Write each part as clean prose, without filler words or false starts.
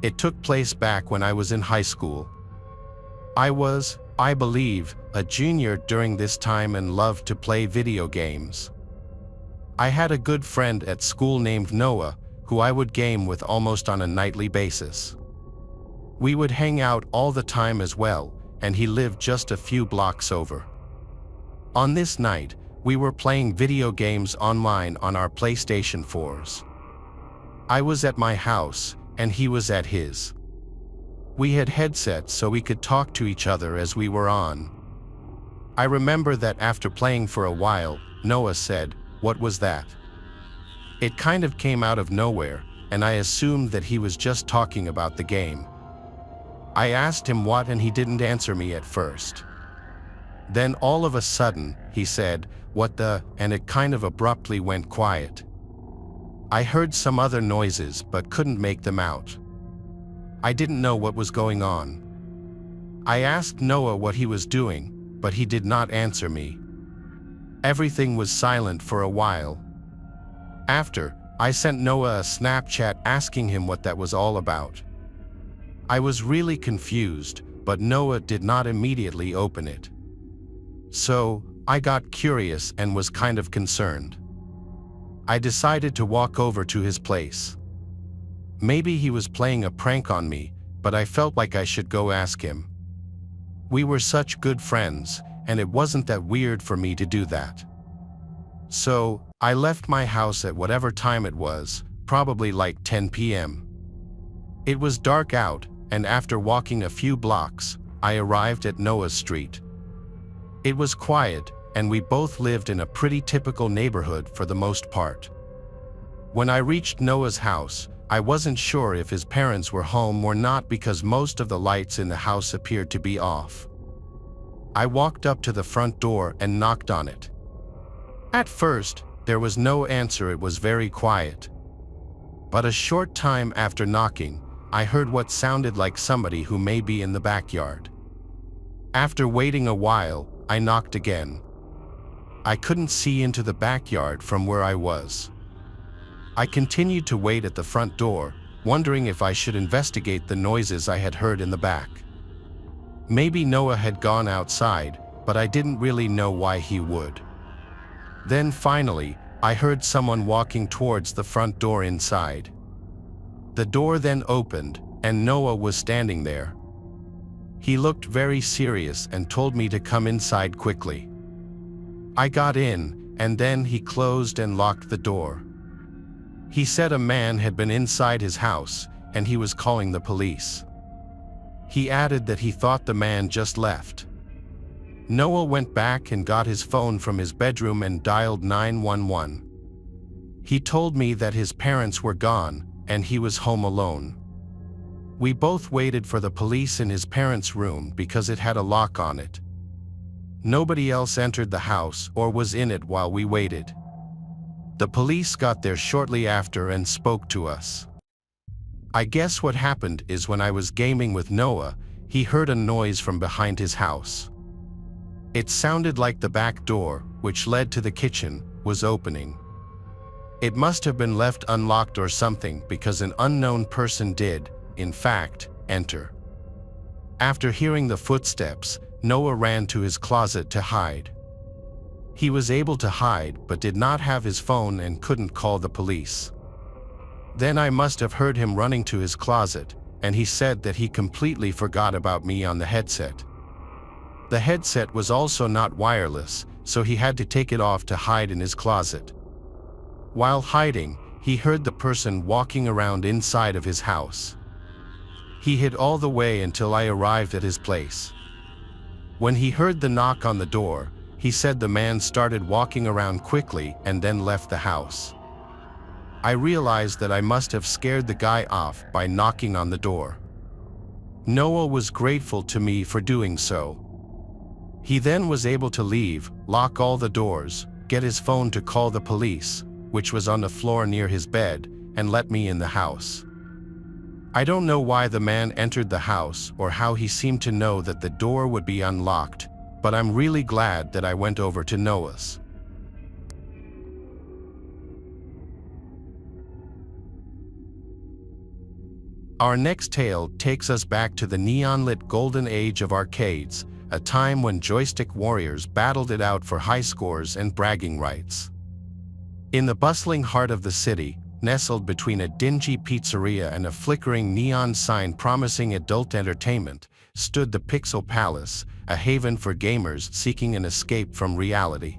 It took place back when I was in high school. I was, I believe, a junior during this time and loved to play video games. I had a good friend at school named Noah, who I would game with almost on a nightly basis. We would hang out all the time as well, and he lived just a few blocks over. On this night, we were playing video games online on our PlayStation 4s. I was at my house, and he was at his. We had headsets so we could talk to each other as we were on. I remember that after playing for a while, Noah said, "What was that?" It kind of came out of nowhere, and I assumed that he was just talking about the game. I asked him what, and he didn't answer me at first. Then all of a sudden, he said, "What the," and it kind of abruptly went quiet. I heard some other noises but couldn't make them out. I didn't know what was going on. I asked Noah what he was doing, but he did not answer me. Everything was silent for a while. After, I sent Noah a Snapchat asking him what that was all about. I was really confused, but Noah did not immediately open it. So, I got curious and was kind of concerned. I decided to walk over to his place. Maybe he was playing a prank on me, but I felt like I should go ask him. We were such good friends, and it wasn't that weird for me to do that. So, I left my house at whatever time it was, probably like 10 p.m. It was dark out, and after walking a few blocks, I arrived at Noah's street. It was quiet, and we both lived in a pretty typical neighborhood for the most part. When I reached Noah's house, I wasn't sure if his parents were home or not because most of the lights in the house appeared to be off. I walked up to the front door and knocked on it. At first, there was no answer. It was very quiet. But a short time after knocking, I heard what sounded like somebody who may be in the backyard. After waiting a while, I knocked again. I couldn't see into the backyard from where I was. I continued to wait at the front door, wondering if I should investigate the noises I had heard in the back. Maybe Noah had gone outside, but I didn't really know why he would. Then finally, I heard someone walking towards the front door inside. The door then opened, and Noah was standing there. He looked very serious and told me to come inside quickly. I got in, and then he closed and locked the door. He said a man had been inside his house, and he was calling the police. He added that he thought the man just left. Noah went back and got his phone from his bedroom and dialed 911. He told me that his parents were gone, and he was home alone. We both waited for the police in his parents' room because it had a lock on it. Nobody else entered the house or was in it while we waited. The police got there shortly after and spoke to us. I guess what happened is when I was gaming with Noah, he heard a noise from behind his house. It sounded like the back door, which led to the kitchen, was opening. It must have been left unlocked or something because an unknown person did, in fact, enter. After hearing the footsteps, Noah ran to his closet to hide. He was able to hide but did not have his phone and couldn't call the police. Then I must have heard him running to his closet, and he said that he completely forgot about me on the headset. The headset was also not wireless, so he had to take it off to hide in his closet. While hiding, he heard the person walking around inside of his house. He hid all the way until I arrived at his place. When he heard the knock on the door, he said the man started walking around quickly and then left the house. I realized that I must have scared the guy off by knocking on the door. Noah was grateful to me for doing so. He then was able to leave, lock all the doors, get his phone to call the police, which was on the floor near his bed, and let me in the house. I don't know why the man entered the house or how he seemed to know that the door would be unlocked, but I'm really glad that I went over to Noah's. Our next tale takes us back to the neon-lit golden age of arcades, a time when joystick warriors battled it out for high scores and bragging rights. In the bustling heart of the city, nestled between a dingy pizzeria and a flickering neon sign promising adult entertainment, stood the Pixel Palace, a haven for gamers seeking an escape from reality.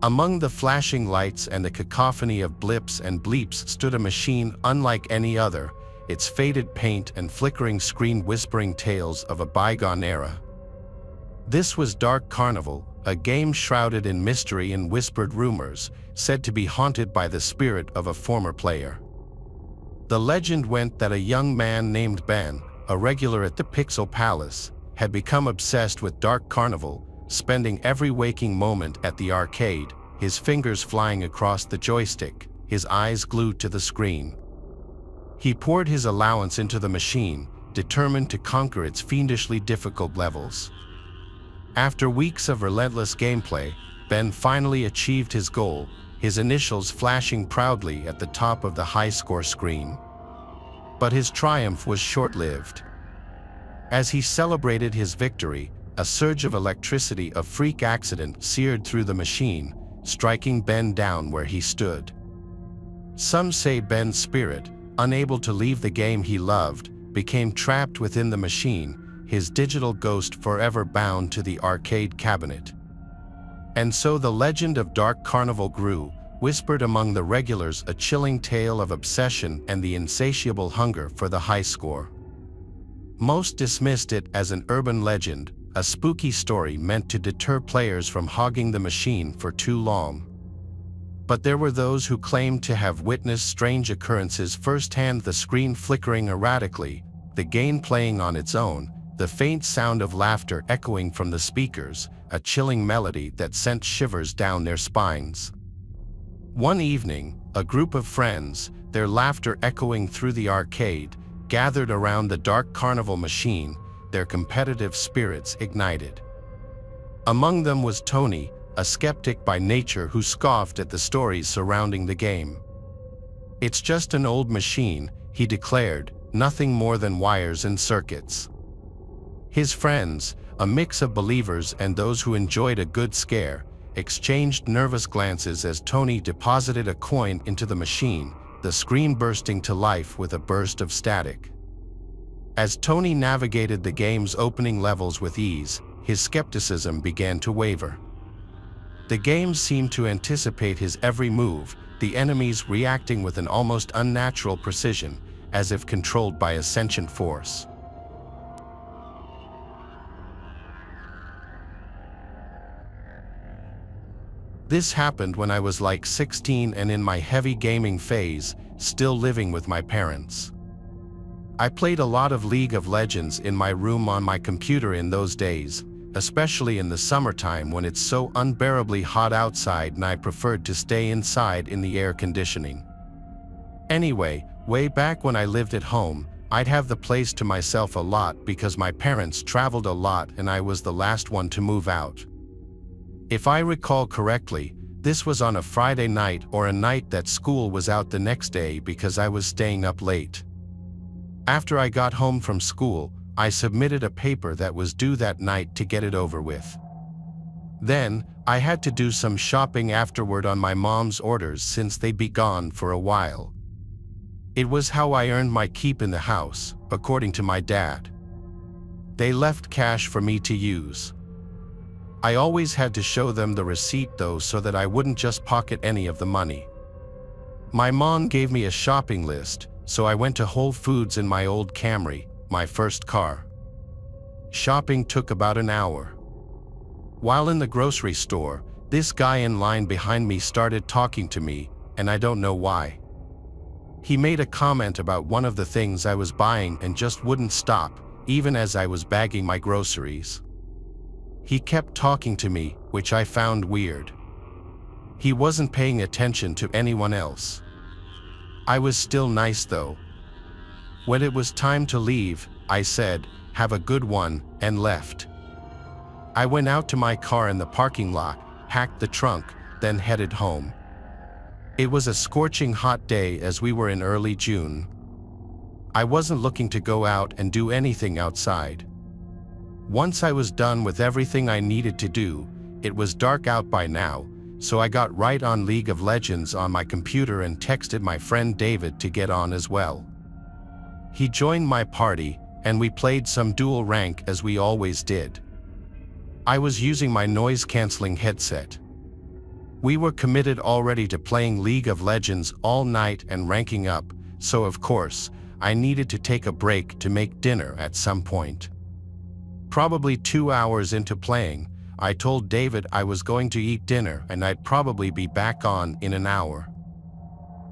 Among the flashing lights and the cacophony of blips and bleeps stood a machine unlike any other, its faded paint and flickering screen whispering tales of a bygone era. This was Dark Carnival, a game shrouded in mystery and whispered rumors, said to be haunted by the spirit of a former player. The legend went that a young man named Ben, a regular at the Pixel Palace, had become obsessed with Dark Carnival, spending every waking moment at the arcade, his fingers flying across the joystick, his eyes glued to the screen. He poured his allowance into the machine, determined to conquer its fiendishly difficult levels. After weeks of relentless gameplay, Ben finally achieved his goal, his initials flashing proudly at the top of the high-score screen. But his triumph was short-lived. As he celebrated his victory, a surge of electricity, a freak accident, seared through the machine, striking Ben down where he stood. Some say Ben's spirit, unable to leave the game he loved, became trapped within the machine, his digital ghost forever bound to the arcade cabinet. And so the legend of Dark Carnival grew, whispered among the regulars, a chilling tale of obsession and the insatiable hunger for the high score. Most dismissed it as an urban legend, a spooky story meant to deter players from hogging the machine for too long. But there were those who claimed to have witnessed strange occurrences firsthand, the screen flickering erratically, the game playing on its own, the faint sound of laughter echoing from the speakers, a chilling melody that sent shivers down their spines. One evening, a group of friends, their laughter echoing through the arcade, gathered around the Dark Carnival machine, their competitive spirits ignited. Among them was Tony, a skeptic by nature who scoffed at the stories surrounding the game. "It's just an old machine," he declared, "nothing more than wires and circuits." His friends, a mix of believers and those who enjoyed a good scare, exchanged nervous glances as Tony deposited a coin into the machine, the screen bursting to life with a burst of static. As Tony navigated the game's opening levels with ease, his skepticism began to waver. The game seemed to anticipate his every move, the enemies reacting with an almost unnatural precision, as if controlled by a sentient force. This happened when I was like 16 and in my heavy gaming phase, still living with my parents. I played a lot of League of Legends in my room on my computer in those days, especially in the summertime when it's so unbearably hot outside and I preferred to stay inside in the air conditioning. Anyway, way back when I lived at home, I'd have the place to myself a lot because my parents traveled a lot and I was the last one to move out. If I recall correctly, this was on a Friday night or a night that school was out the next day because I was staying up late. After I got home from school, I submitted a paper that was due that night to get it over with. Then, I had to do some shopping afterward on my mom's orders since they'd be gone for a while. It was how I earned my keep in the house, according to my dad. They left cash for me to use. I always had to show them the receipt though so that I wouldn't just pocket any of the money. My mom gave me a shopping list, so I went to Whole Foods in my old Camry, my first car. Shopping took about an hour. While in the grocery store, this guy in line behind me started talking to me, and I don't know why. He made a comment about one of the things I was buying and just wouldn't stop, even as I was bagging my groceries. He kept talking to me, which I found weird. He wasn't paying attention to anyone else. I was still nice though. When it was time to leave, I said, "Have a good one," and left. I went out to my car in the parking lot, packed the trunk, then headed home. It was a scorching hot day as we were in early June. I wasn't looking to go out and do anything outside. Once I was done with everything I needed to do, it was dark out by now, so I got right on League of Legends on my computer and texted my friend David to get on as well. He joined my party, and we played some dual rank as we always did. I was using my noise-canceling headset. We were committed already to playing League of Legends all night and ranking up, so of course, I needed to take a break to make dinner at some point. Probably 2 hours into playing, I told David I was going to eat dinner and I'd probably be back on in an hour.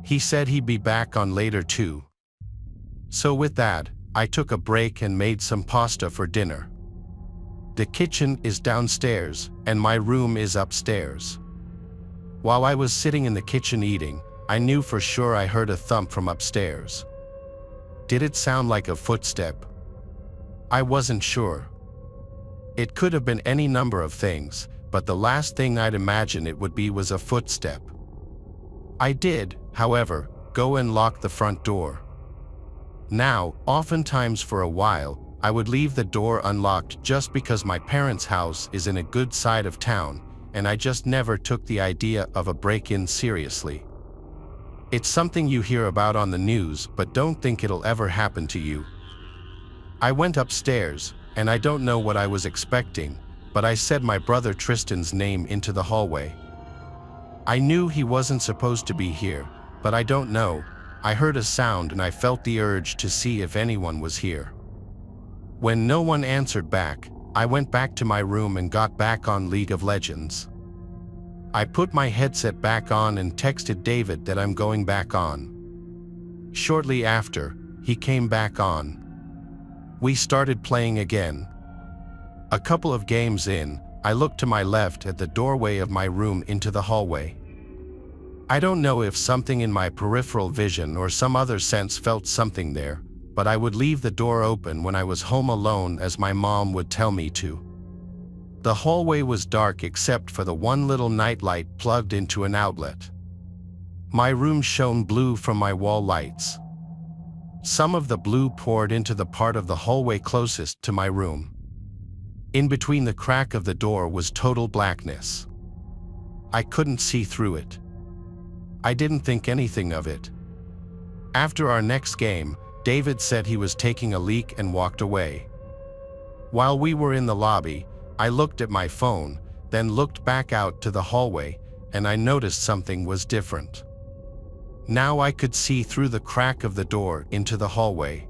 He said he'd be back on later too. So with that, I took a break and made some pasta for dinner. The kitchen is downstairs and my room is upstairs. While I was sitting in the kitchen eating, I knew for sure I heard a thump from upstairs. Did it sound like a footstep? I wasn't sure. It could have been any number of things, but the last thing I'd imagine it would be was a footstep. I did, however, go and lock the front door. Now, oftentimes for a while, I would leave the door unlocked just because my parents' house is in a good side of town, and I just never took the idea of a break-in seriously. It's something you hear about on the news, but don't think it'll ever happen to you. I went upstairs, and I don't know what I was expecting, but I said my brother Tristan's name into the hallway. I knew he wasn't supposed to be here, but I don't know. I heard a sound and I felt the urge to see if anyone was here. When no one answered back, I went back to my room and got back on League of Legends. I put my headset back on and texted David that I'm going back on. Shortly after, he came back on. We started playing again. A couple of games in, I looked to my left at the doorway of my room into the hallway. I don't know if something in my peripheral vision or some other sense felt something there, but I would leave the door open when I was home alone as my mom would tell me to. The hallway was dark except for the one little nightlight plugged into an outlet. My room shone blue from my wall lights. Some of the blue poured into the part of the hallway closest to my room. In between the crack of the door was total blackness. I couldn't see through it. I didn't think anything of it. After our next game, David said he was taking a leak and walked away. While we were in the lobby, I looked at my phone, then looked back out to the hallway, and I noticed something was different. Now I could see through the crack of the door into the hallway.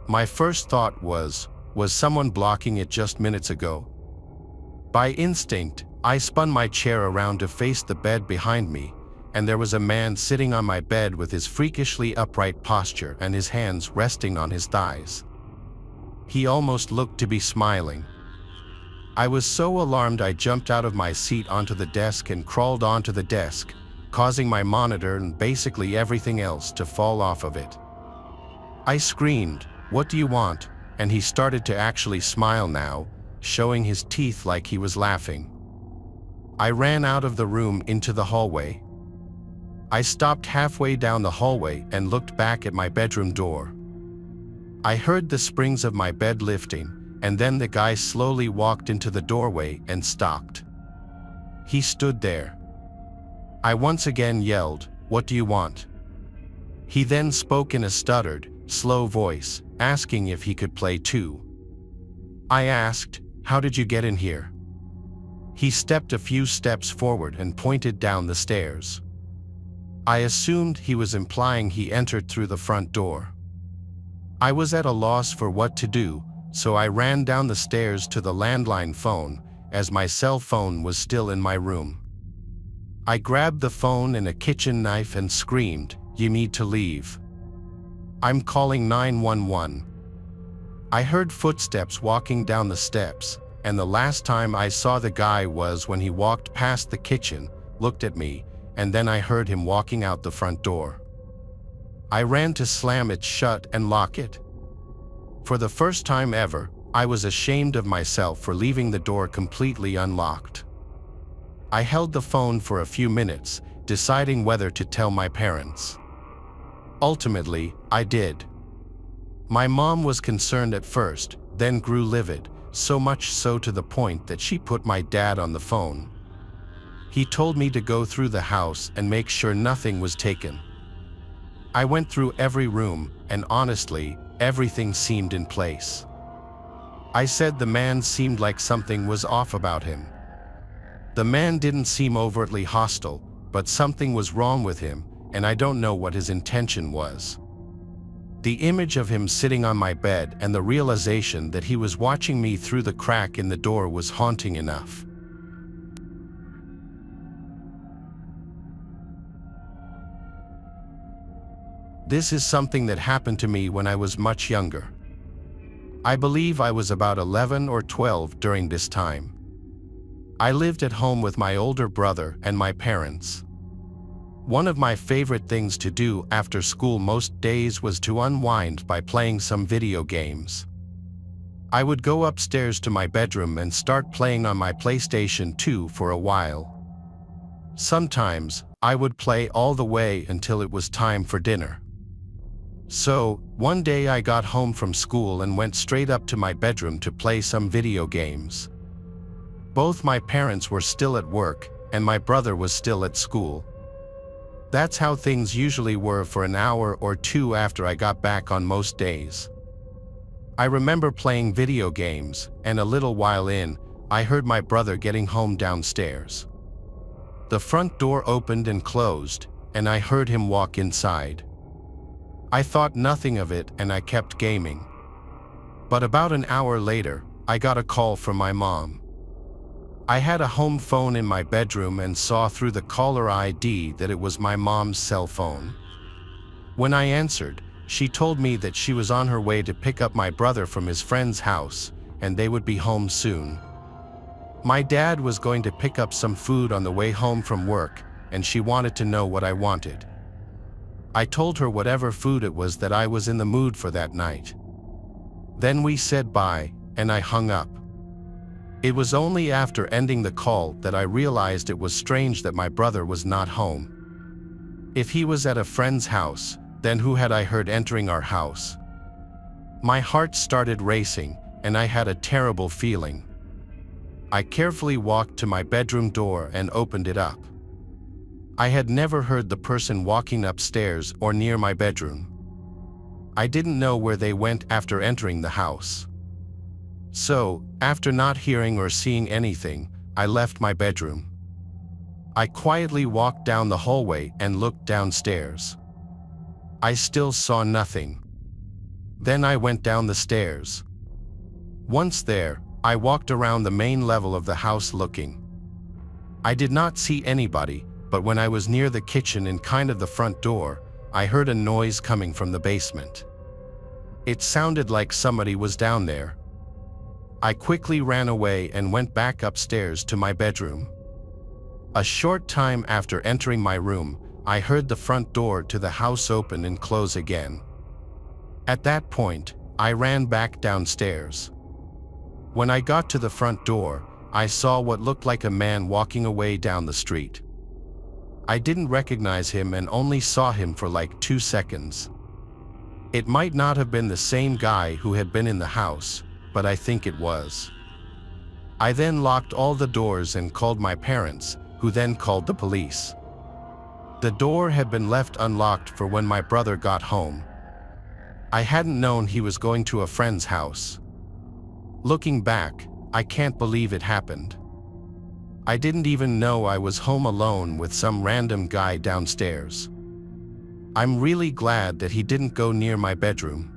My first thought was someone blocking it just minutes ago? By instinct, I spun my chair around to face the bed behind me, and there was a man sitting on my bed with his freakishly upright posture and his hands resting on his thighs. He almost looked to be smiling. I was so alarmed I jumped out of my seat onto the desk and crawled onto the desk, causing my monitor and basically everything else to fall off of it. I screamed, "What do you want?" and he started to actually smile now, showing his teeth like he was laughing. I ran out of the room into the hallway. I stopped halfway down the hallway and looked back at my bedroom door. I heard the springs of my bed lifting, and then the guy slowly walked into the doorway and stopped. He stood there. I once again yelled, "What do you want?" He then spoke in a stuttered, slow voice, asking if he could play too. I asked, "How did you get in here?" He stepped a few steps forward and pointed down the stairs. I assumed he was implying he entered through the front door. I was at a loss for what to do, so I ran down the stairs to the landline phone, as my cell phone was still in my room. I grabbed the phone and a kitchen knife and screamed, "You need to leave. I'm calling 911. I heard footsteps walking down the steps, and the last time I saw the guy was when he walked past the kitchen, looked at me, and then I heard him walking out the front door. I ran to slam it shut and lock it. For the first time ever, I was ashamed of myself for leaving the door completely unlocked. I held the phone for a few minutes, deciding whether to tell my parents. Ultimately, I did. My mom was concerned at first, then grew livid, so much so to the point that she put my dad on the phone. He told me to go through the house and make sure nothing was taken. I went through every room, and honestly, everything seemed in place. I said the man seemed like something was off about him. The man didn't seem overtly hostile, but something was wrong with him, and I don't know what his intention was. The image of him sitting on my bed and the realization that he was watching me through the crack in the door was haunting enough. This is something that happened to me when I was much younger. I believe I was about 11 or 12 during this time. I lived at home with my older brother and my parents. One of my favorite things to do after school most days was to unwind by playing some video games. I would go upstairs to my bedroom and start playing on my PlayStation 2 for a while. Sometimes, I would play all the way until it was time for dinner. So, one day I got home from school and went straight up to my bedroom to play some video games. Both my parents were still at work, and my brother was still at school. That's how things usually were for an hour or two after I got back on most days. I remember playing video games, and a little while in, I heard my brother getting home downstairs. The front door opened and closed, and I heard him walk inside. I thought nothing of it and I kept gaming. But about an hour later, I got a call from my mom. I had a home phone in my bedroom and saw through the caller ID that it was my mom's cell phone. When I answered, she told me that she was on her way to pick up my brother from his friend's house, and they would be home soon. My dad was going to pick up some food on the way home from work, and she wanted to know what I wanted. I told her whatever food it was that I was in the mood for that night. Then we said bye, and I hung up. It was only after ending the call that I realized it was strange that my brother was not home. If he was at a friend's house, then who had I heard entering our house? My heart started racing, and I had a terrible feeling. I carefully walked to my bedroom door and opened it up. I had never heard the person walking upstairs or near my bedroom. I didn't know where they went after entering the house. So, after not hearing or seeing anything, I left my bedroom. I quietly walked down the hallway and looked downstairs. I still saw nothing. Then I went down the stairs. Once there, I walked around the main level of the house looking. I did not see anybody, but when I was near the kitchen and kind of the front door, I heard a noise coming from the basement. It sounded like somebody was down there. I quickly ran away and went back upstairs to my bedroom. A short time after entering my room, I heard the front door to the house open and close again. At that point, I ran back downstairs. When I got to the front door, I saw what looked like a man walking away down the street. I didn't recognize him and only saw him for like 2 seconds. It might not have been the same guy who had been in the house, but I think it was. I then locked all the doors and called my parents, who then called the police. The door had been left unlocked for when my brother got home. I hadn't known he was going to a friend's house. Looking back, I can't believe it happened. I didn't even know I was home alone with some random guy downstairs. I'm really glad that he didn't go near my bedroom.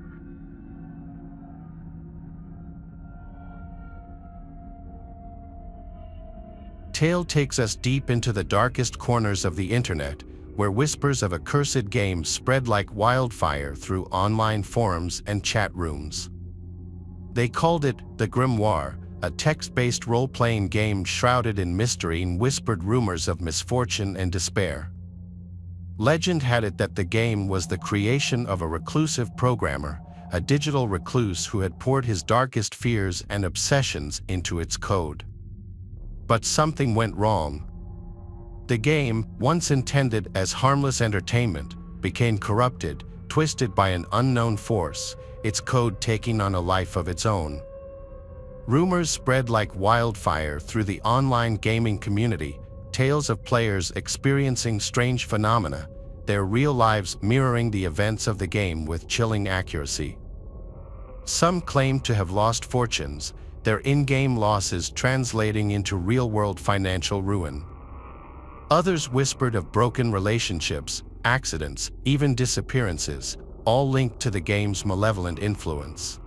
Tale takes us deep into the darkest corners of the internet, where whispers of a cursed game spread like wildfire through online forums and chat rooms. They called it the Grimoire, a text-based role-playing game shrouded in mystery and whispered rumors of misfortune and despair. Legend had it that the game was the creation of a reclusive programmer, a digital recluse who had poured his darkest fears and obsessions into its code. But something went wrong. The game, once intended as harmless entertainment, became corrupted, twisted by an unknown force, its code taking on a life of its own. Rumors spread like wildfire through the online gaming community, tales of players experiencing strange phenomena, their real lives mirroring the events of the game with chilling accuracy. Some claimed to have lost fortunes, their in-game losses translating into real-world financial ruin. Others whispered of broken relationships, accidents, even disappearances, all linked to the game's malevolent influence.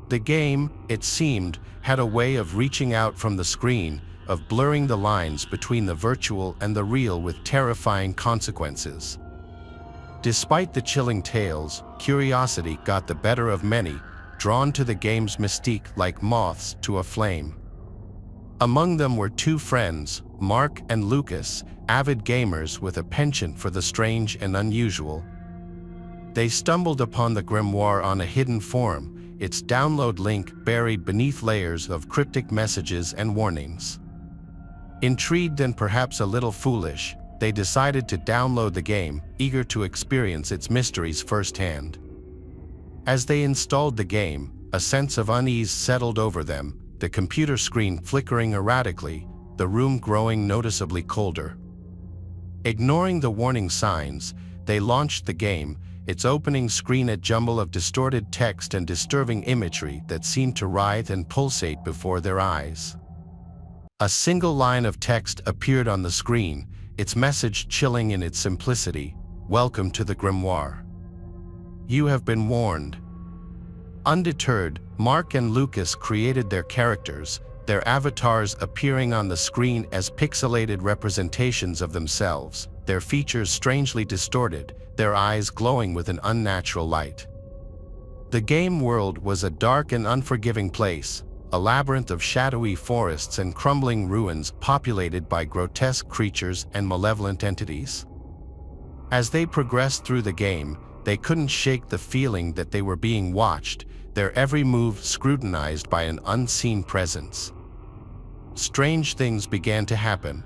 The game, it seemed, had a way of reaching out from the screen, of blurring the lines between the virtual and the real with terrifying consequences. Despite the chilling tales, curiosity got the better of many, drawn to the game's mystique like moths to a flame. Among them were two friends, Mark and Lucas, avid gamers with a penchant for the strange and unusual. They stumbled upon the grimoire on a hidden forum, its download link buried beneath layers of cryptic messages and warnings. Intrigued and perhaps a little foolish, they decided to download the game, eager to experience its mysteries firsthand. As they installed the game, a sense of unease settled over them, the computer screen flickering erratically, the room growing noticeably colder. Ignoring the warning signs, they launched the game, its opening screen a jumble of distorted text and disturbing imagery that seemed to writhe and pulsate before their eyes. A single line of text appeared on the screen, its message chilling in its simplicity: "Welcome to the grimoire. You have been warned." Undeterred, Mark and Lucas created their characters, their avatars appearing on the screen as pixelated representations of themselves, their features strangely distorted, their eyes glowing with an unnatural light. The game world was a dark and unforgiving place, a labyrinth of shadowy forests and crumbling ruins populated by grotesque creatures and malevolent entities. As they progressed through the game, they couldn't shake the feeling that they were being watched, their every move scrutinized by an unseen presence. Strange things began to happen.